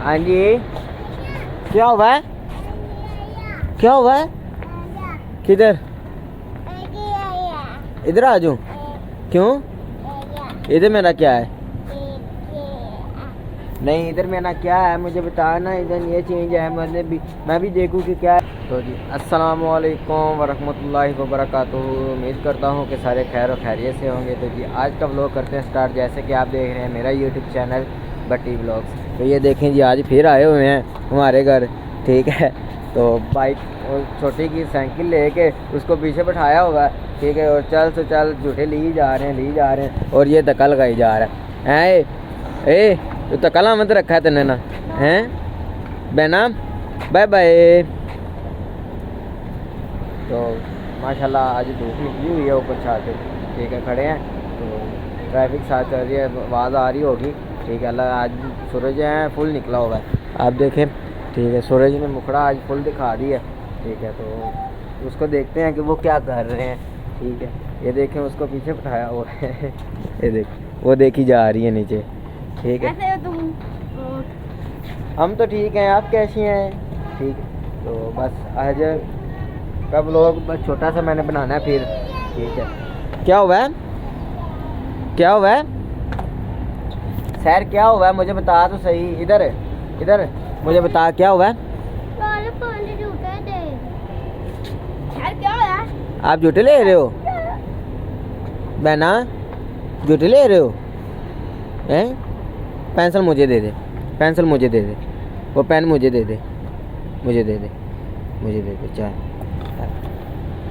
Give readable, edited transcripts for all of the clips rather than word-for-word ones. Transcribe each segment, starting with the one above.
हाँ जी, क्या हुआ है? क्या हुआ है? किधर? इधर आ जाऊं? क्यों? इधर मेरा क्या है? नहीं, इधर मेरा क्या है मुझे बताना। इधर ये चेंज है, मैं भी देखूं कि क्या है। तो जी अस्सलामु अलैकुम वरहमतुल्लाहि वबरकातुहू। उम्मीद करता हूँ कि सारे खैर और खैरियत से होंगे। तो जी आज का व्लॉग करते हैं स्टार्ट। जैसे कि आप देख रहे हैं मेरा यूट्यूब चैनल बट्टी व्लॉग्स। तो ये देखें जी, आज फिर आए हुए हैं हमारे घर, ठीक है। तो बाइक और छोटी की साइकिल लेके उसको पीछे बैठाया हुआ है, ठीक है। और चल तो चल झूठे ली जा रहे हैं और ये धक्का लगाई जा रहा है। ए तो धक्का मत रखा है तेने ना, हैं बेना? Bye bye. तो माशाल्लाह आज धूप निकली हुई है ऊपर छाते, ठीक है। खड़े हैं तो ट्रैफिक साथ चल रही है, आवाज़ आ रही होगी, ठीक है। अल्लाह आज सूरज है फुल निकला हुआ है, आप देखें, ठीक है। सूरज ने मुखड़ा आज फुल दिखा दी है, ठीक है। तो उसको देखते हैं कि वो क्या कर रहे हैं, ठीक है। ये देखें उसको पीछे बिठाया हुआ है ये देख, वो देखी जा रही है नीचे, ठीक है। कैसे हो तुम? हम तो ठीक हैं, आप कैसी हैं? ठीक है। तो बस आज कब लोग बस छोटा सा मैंने बनाना है फिर, ठीक है। क्या हुआ है? क्या हुआ है सैर? क्या हुआ है मुझे बता तो सही। इधर मुझे बता क्या हुआ है? क्या हुआ? आप झूठे ले रहे हो बहना? झूठे ले रहे हो? हैं? पेंसिल मुझे दे दे, पेंसिल मुझे दे दे, वो पेन मुझे दे दे, मुझे दे दे चाय।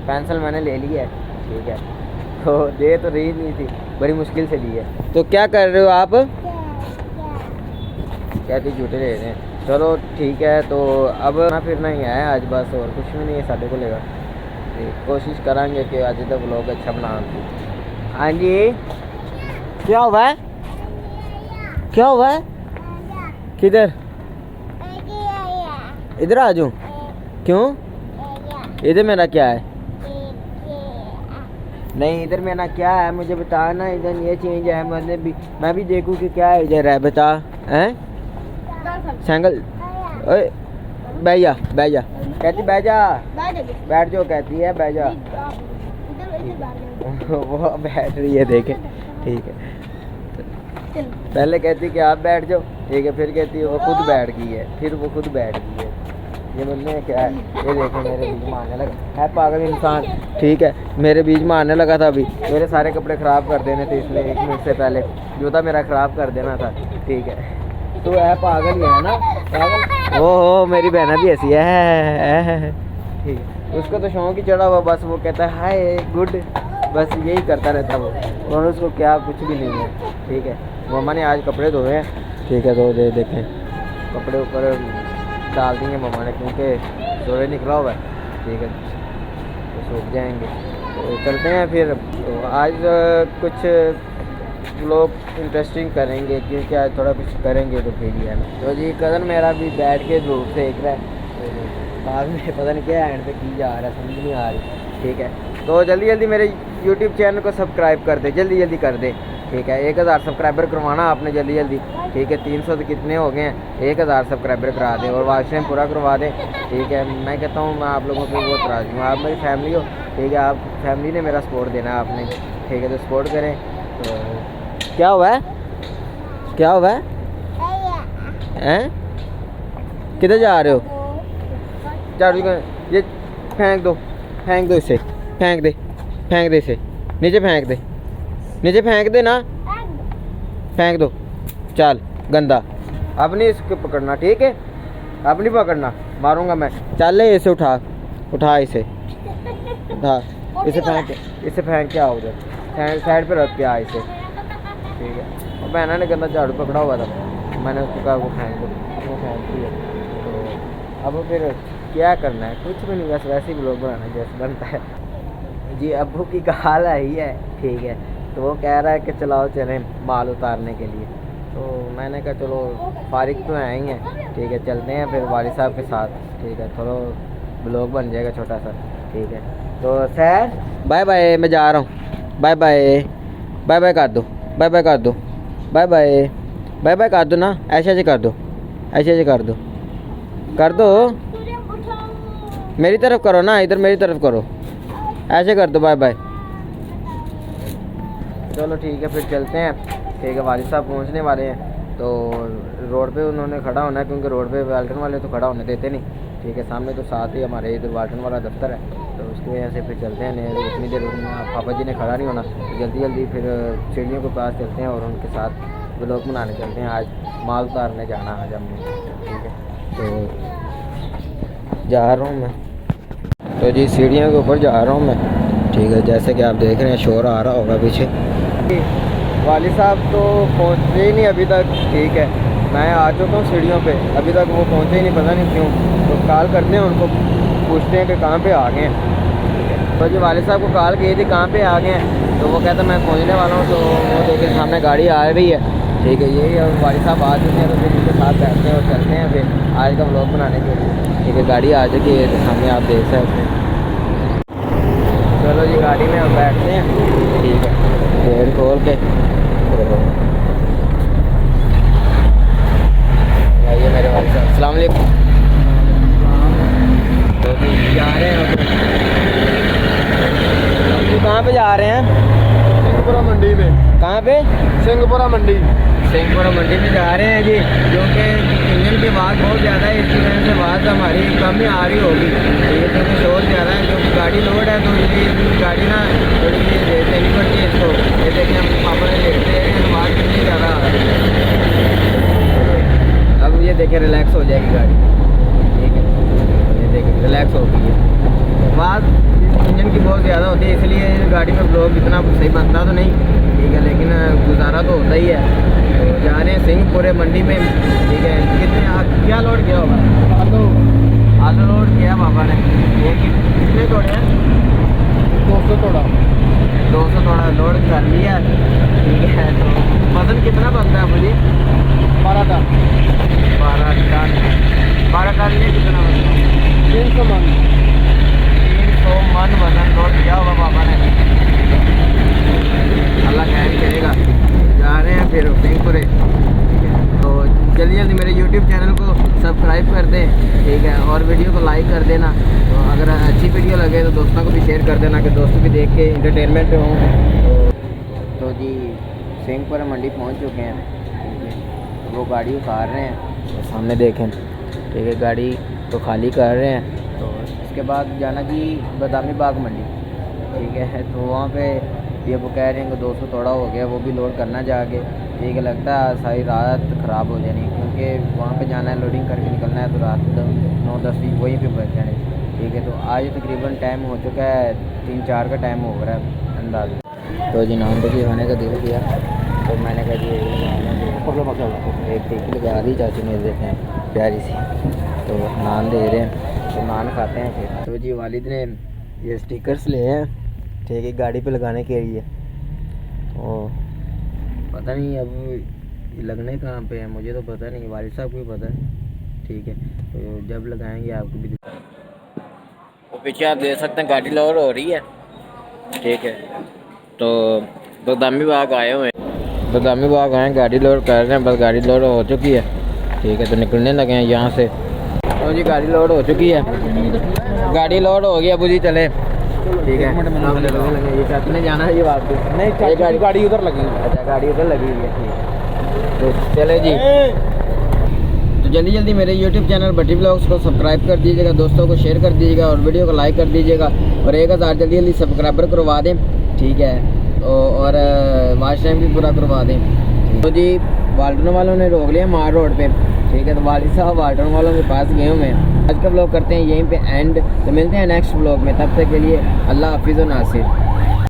पेंसिल मैंने ले ली है, ठीक है। तो दे तो रही नहीं थी, बड़ी मुश्किल से ली है। तो क्या कर रहे हो आप? कहती झूठे ले रहे हैं। चलो ठीक है। तो अब ना फिर नहीं है आज, बस और कुछ भी नहीं है साढ़े को लेगा। कोशिश करेंगे कि आज तक व्लॉग अच्छा बना। हाँ जी, क्या हुआ है? क्या हुआ है? किधर? इधर आ जाऊं? क्यों? इधर मेरा क्या है? नहीं, इधर मेरा क्या है मुझे बताना। इधर ये चेंज है, मैं भी देखूं कि क्या है इधर है, बता। हैं सैंगल? ओए बैठ जा कहती, बैठ जाओ कहती है, बैठ जा। वो बैठ रही है, देखे, ठीक है। पहले कहती कि आप बैठ जाओ, ठीक है। फिर कहती है वो खुद बैठ गई है, फिर वो खुद बैठ गई है। ये बनने क्या है? ये देखें मेरे बीच में आने लगा है पागल इंसान, ठीक है। मेरे बीच में आने लगा था, अभी मेरे सारे कपड़े ख़राब कर देने थे, इसलिए 1 मिनट से पहले जूता मेरा ख़राब कर देना था, ठीक है। तो है पागल ही है ना, पागल। ओहो मेरी बहना भी ऐसी है, ठीक है। उसको तो शौक ही चढ़ा हुआ, बस वो कहता है हाय गुड, बस यही करता रहता वो, और उसको क्या कुछ भी नहीं है, ठीक है। मम्मा ने आज कपड़े धोए हैं, ठीक है। तो देखें कपड़े ऊपर डाल दिए मम्मा ने, क्योंकि सूरज निकला हुआ है, ठीक है। तो सूख जाएंगे। तो चलते हैं फिर। तो आज कुछ लोग इंटरेस्टिंग करेंगे, क्योंकि आज थोड़ा कुछ करेंगे तो फिर ही है ना। तो जी कज़न मेरा भी बैठ के धूप देख रहा है, बाद में पता नहीं क्या एंड पे की जा रहा है, समझ नहीं आ रही, ठीक है। तो जल्दी मेरे यूट्यूब चैनल को सब्सक्राइब कर दे, जल्दी कर दे, ठीक है। 1000 सब्सक्राइबर करवाना आपने जल्दी, ठीक है। 300 तो कितने हो गए हैं, 1000 सब्सक्राइबर करा दें और वॉच टाइम पूरा करवा दें, ठीक है। मैं कहता हूँ मैं आप लोगों को बहुत राज़ी हूँ, आप मेरी फैमिली हो, ठीक है। आप फैमिली ने मेरा सपोर्ट देना है आपने, ठीक है। तो सपोर्ट करें। तो क्या हुआ है? हैं? किधर जा रहे हो? झाड़ू ये फेंक दो इसे, फेंक दे इसे, नीचे फेंक दे ना, फेंक दो। चल गंदा, अब नहीं इसको पकड़ना, ठीक है। अब नहीं पकड़ना, मारूंगा मैं। चल ले इसे उठा इसे फेंक के आओ उधर, साइड पे रख के आ इसे, ठीक है। और बहना ने गंदा झाड़ू पकड़ा हुआ था, मैंने उसको कहा वो फेंक दिया। तो अब फिर क्या करना है? कुछ भी नहीं, बस वैसे ही ब्लॉग बनाना जैसे बनता है जी। अब्बू की काल आई है, ठीक है। तो वो कह रहा है कि चलाओ चलें माल उतारने के लिए। तो मैंने कहा चलो फारिग तो हैं ही हैं, ठीक है, चलते हैं फिर वालिद साहब के साथ, ठीक है। थोड़ा ब्लॉग बन जाएगा छोटा सा, ठीक है। तो सर बाय बाय, मैं जा रहा हूँ, बाय बाय कर दो, बाय बाय कर दो ना, ऐसे कर दो, ऐसे ऐसे कर दो मेरी तरफ करो ना, इधर मेरी तरफ करो, ऐसे कर दो। Bye bye. चलो ठीक है, फिर चलते हैं। ठीक है, वालिद साहब पहुंचने वाले हैं, तो रोड पे उन्होंने खड़ा होना है, क्योंकि रोड पे वाल्टन वाले तो खड़ा होने देते नहीं। ठीक है, सामने तो साथ ही हमारे इधर वाल्टन वाला दफ्तर है, तो उसकी वजह से फिर चलते हैं। नहीं उतनी देर पापा जी ने खड़ा नहीं होना, तो जल्दी जल्दी फिर सीढ़ियों के पास चलते हैं और उनके साथ व्लॉग बनाने चलते हैं। आज माल उतारने जाना आज हमने। ठीक है, तो जा रहा हूँ मैं, तो जी सीढ़ियों के ऊपर जा रहा हूँ मैं। ठीक है, जैसे कि आप देख रहे हैं शोर आ रहा होगा पीछे। वालिद साहब तो पहुँचे ही नहीं अभी तक। ठीक है, मैं आ चुका हूँ सीढ़ियों पे, अभी तक वो पहुँचे ही नहीं, पता नहीं क्यों। तो कॉल करते हैं उनको, पूछते हैं कि कहाँ पे आ गए हैं। तो जी वालिद साहब को कॉल की थी कहाँ पे आ गए हैं, तो वो कहता मैं पहुँचने वाला हूँ। तो वो देखिए सामने गाड़ी आ रही है। ठीक है, यही है, वालिद साहब आ चुके हैं, तो फिर उनके साथ बैठते हैं और चलते हैं फिर आज का व्लॉग बनाने के लिए। ठीक है, गाड़ी आ चुकी है, तो सामने आप देख सकते हैं। चलो जी गाड़ी में हम बैठते हैं। ठीक है, गेट खोल के आइए मेरे वाले साहब। अस्सलाम वालेकुम। तो जा रहे हैं तो कहाँ पे जा रहे हैं? सिंहपुरा मंडी में। कहाँ पे? सिंहपुरा मंडी। सिंहपुरा मंडी में जा रहे हैं जी, क्योंकि इंजन की आवाज़ बहुत ज़्यादा है, इसकी वजह से आवाज़ हमारी कम ही आ रही होगी। ये क्योंकि शोर ज़्यादा है, क्योंकि गाड़ी लोड है, तो ये गाड़ी ना थोड़ी सी देनी पड़ती है इसको। ये देखिए हम पापा ने देखते हैं आवाज़ कितनी ज़्यादा आ रही है। अब ये देखिए रिलैक्स हो जाएगी गाड़ी। ठीक है, ये देखिए रिलैक्स हो गई है। आवाज़ इंजन की बहुत ज़्यादा होती है, इसलिए गाड़ी में ब्लॉग इतना सही बनता तो नहीं। ठीक है, लेकिन गुजारा तो होता ही है। तो जा रहे हैं सिंहपुरे मंडी में। ठीक है, कितने क्या लोड किया होगा? आलू लोड किया पापा ने। ये कितने तोड़े हैं? 200 तोड़ा। 200 थोड़ा लोड कर लिया। ठीक है, तो वजन कितना बनता है मुझे? 12 टन। 12 टन। 12 टन में कितना बनता है? 300 मन। 300 मन वजन लोड किया होगा पापा ने। अल्लाह खैर करेगा। जा रहे हैं फिर सिंहपुरे। ठीक है, तो जल्दी जल्दी मेरे YouTube चैनल को सब्सक्राइब कर दें। ठीक है, और वीडियो को लाइक कर देना। तो अगर अच्छी वीडियो लगे तो दोस्तों को भी शेयर कर देना, कि दोस्त भी देख के इंटरटेनमेंट में हों। तो जी सिंहपुरा मंडी पहुंच चुके हैं। ठीक है, वो गाड़ी उतार रहे हैं, तो सामने देखें। ठीक है, गाड़ी तो खाली कर रहे हैं। तो इसके बाद जाना जी बादामी बाग मंडी। ठीक है, तो वहाँ पे ये वो कह रहे हैं कि 200 तोड़ा हो गया, वो भी लोड करना जाके। ठीक है, लगता है सारी रात ख़राब हो जानी, क्योंकि वहाँ पे जाना है, लोडिंग करके निकलना है, तो रात 9-10 वहीं पे बच जाने। ठीक है, तो आज तकरीबन टाइम हो चुका है 3-4 का टाइम हो रहा है अंदाज़ा। तो जी नान टिक्की खाने का दिल किया, तो मैंने कहा जी एक टिक्की लगा दी चाची ने, देते हैं प्यारी सी। तो नान दे रहे हैं, तो नान खाते हैं फिर। तो जी वालिद ने ये स्टिकर्स लिए हैं। ठीक है, गाड़ी पे लगाने के लिए। तो पता नहीं अब लगने कहाँ पे है, मुझे तो पता नहीं, वालिद साहब को भी पता है। ठीक है, तो जब लगाएंगे आपको भी वो पीछे आप देख सकते हैं गाड़ी लोड हो रही है। ठीक है, तो बादामी बाग आए हुए हैं, बादामी बाग आए हैं, गाड़ी लोड कर रहे हैं, बस गाड़ी लोड हो चुकी है। ठीक है, तो निकलने लगे हैं यहाँ से। तो जी गाड़ी लोड हो चुकी है, गाड़ी लोड हो गई, अब जी चले। ठीक है, ये चाची ने जाना है ये वापस? नहीं, गाड़ी उधर लगी है। अच्छा, गाड़ी उधर लगी हुई है। ठीक है, तो चले जी। तो जल्दी जल्दी मेरे YouTube चैनल भट्टी ब्लॉग्स को सब्सक्राइब कर दीजिएगा, दोस्तों को शेयर कर दीजिएगा और वीडियो को लाइक कर दीजिएगा, और 1000 जल्दी जल्दी सब्सक्राइबर करवा दें। ठीक है, और वॉच टाइम भी पूरा करवा दें। तो जी वाल्टन वालों ने रोक लिया मार रोड पे। ठीक है, तो वालिद साहब वाल्टन वालों के पास गए हुए हैं। आज का ब्लॉग करते हैं यहीं पे एंड, तो मिलते हैं नेक्स्ट ब्लॉग में, तब तक के लिए अल्लाह हाफिज़ व नासिर।